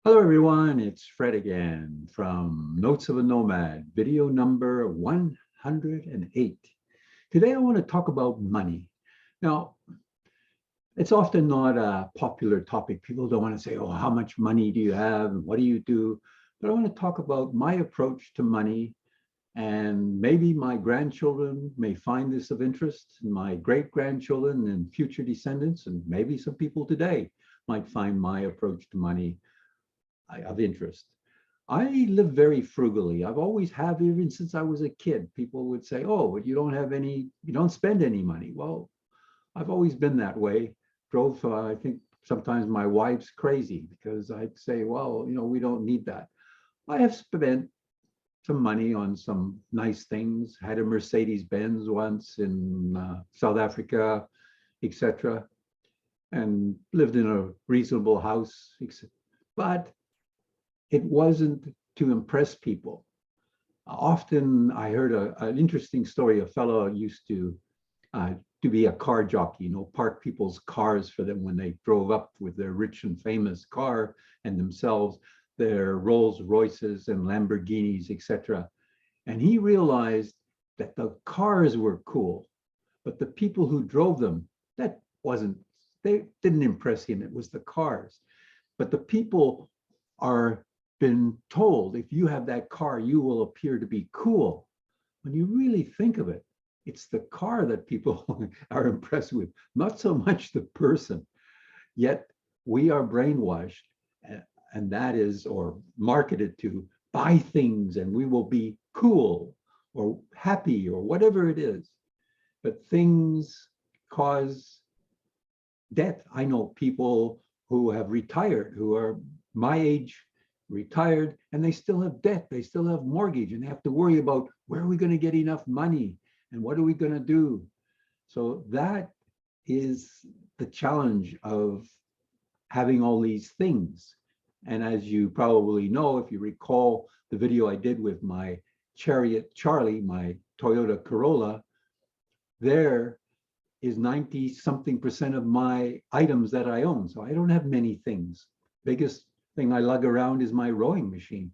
Hello, everyone. It's Fred again from Notes of a Nomad, video number 108. Today, I want to talk about money. Now, it's often not a popular topic. People don't want to say, oh, how much money do you have and what do you do? But I want to talk about my approach to money, and maybe my grandchildren may find this of interest, and my great-grandchildren and future descendants, and maybe some people today might find my approach to money of interest. I live very frugally. I've always have, even since I was a kid. People would say, "Oh, but you don't have any, you don't spend any money." Well, I've always been that way. Drove, I think sometimes my wife's crazy because I'd say, "Well, we don't need that." I have spent some money on some nice things. Had a Mercedes Benz once in South Africa, etc., and lived in a reasonable house. But it wasn't to impress people. Often I heard an interesting story. A fellow used to be a car jockey, park people's cars for them when they drove up with their rich and famous car and themselves, their Rolls Royces and Lamborghinis, etc. And he realized that the cars were cool, but the people who drove them, they didn't impress him. It was the cars. But the people are been told, if you have that car, you will appear to be cool. When you really think of it, it's the car that people are impressed with, not so much the person. Yet we are brainwashed, and that is, or marketed to buy things and we will be cool or happy or whatever it is. But things cause debt. I know people who have retired, who are my age, retired, and they still have debt. They still have mortgage, and they have to worry about where are we going to get enough money and what are we going to do. So that is the challenge of having all these things. And as you probably know, if you recall the video I did with my Chariot Charlie, my Toyota Corolla, there is 90 something percent of my items that I own. So I don't have many things. Biggest thing I lug around is my rowing machine.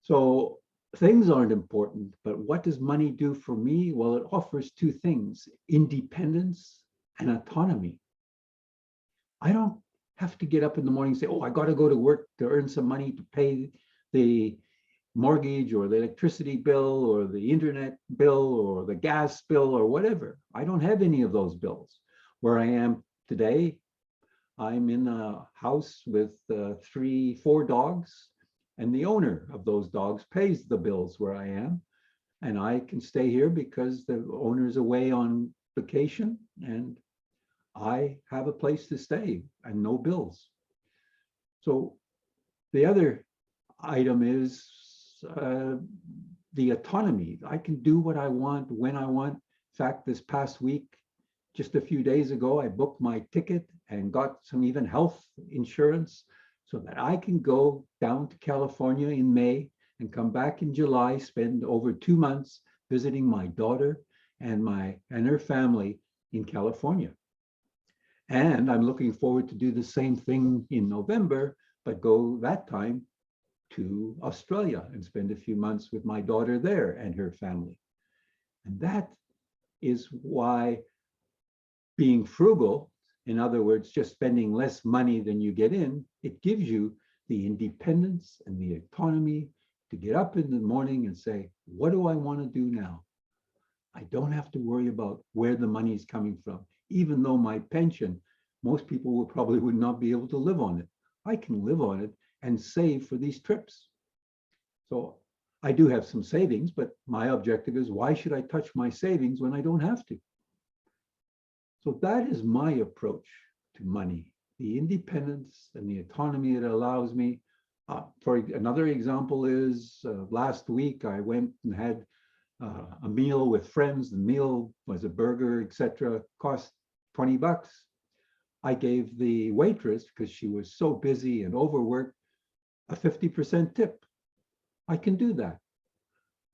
So things aren't important, but what does money do for me? Well, it offers two things: independence and autonomy. I don't have to get up in the morning and say, oh, I got to go to work to earn some money to pay the mortgage or the electricity bill or the internet bill or the gas bill or whatever. I don't have any of those bills. Where I am today, I'm in a house with 4 dogs, and the owner of those dogs pays the bills where I am. And I can stay here because the owner's away on vacation and I have a place to stay and no bills. So the other item is the autonomy. I can do what I want when I want. In fact, this past week, just a few days ago, I booked my ticket and got some even health insurance so that I can go down to California in May and come back in July, spend over 2 months visiting my daughter and her family in California. And I'm looking forward to do the same thing in November, but go that time to Australia and spend a few months with my daughter there and her family. And that is why being frugal, in other words, just spending less money than you get in, it gives you the independence and the autonomy to get up in the morning and say, what do I want to do now? I don't have to worry about where the money is coming from, even though my pension, most people would not be able to live on it. I can live on it and save for these trips. So I do have some savings, but my objective is, why should I touch my savings when I don't have to? So that is my approach to money, the independence and the autonomy it allows me. For another example is last week I went and had a meal with friends. The meal was a burger, etc. Cost $20. I gave the waitress, because she was so busy and overworked, a 50% tip. I can do that.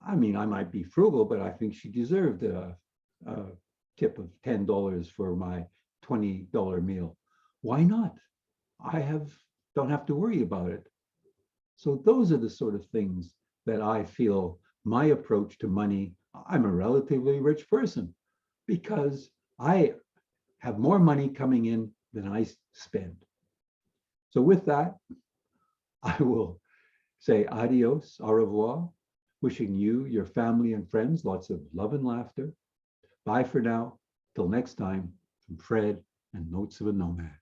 I mean, I might be frugal, but I think she deserved a tip of $10 for my $20 meal. Why not? I have don't have to worry about it. So those are the sort of things that I feel my approach to money. I'm a relatively rich person because I have more money coming in than I spend. So with that, I will say adios, au revoir, wishing you, your family, and friends lots of love and laughter. Bye for now. Till next time, from Fred and Notes of a Nomad.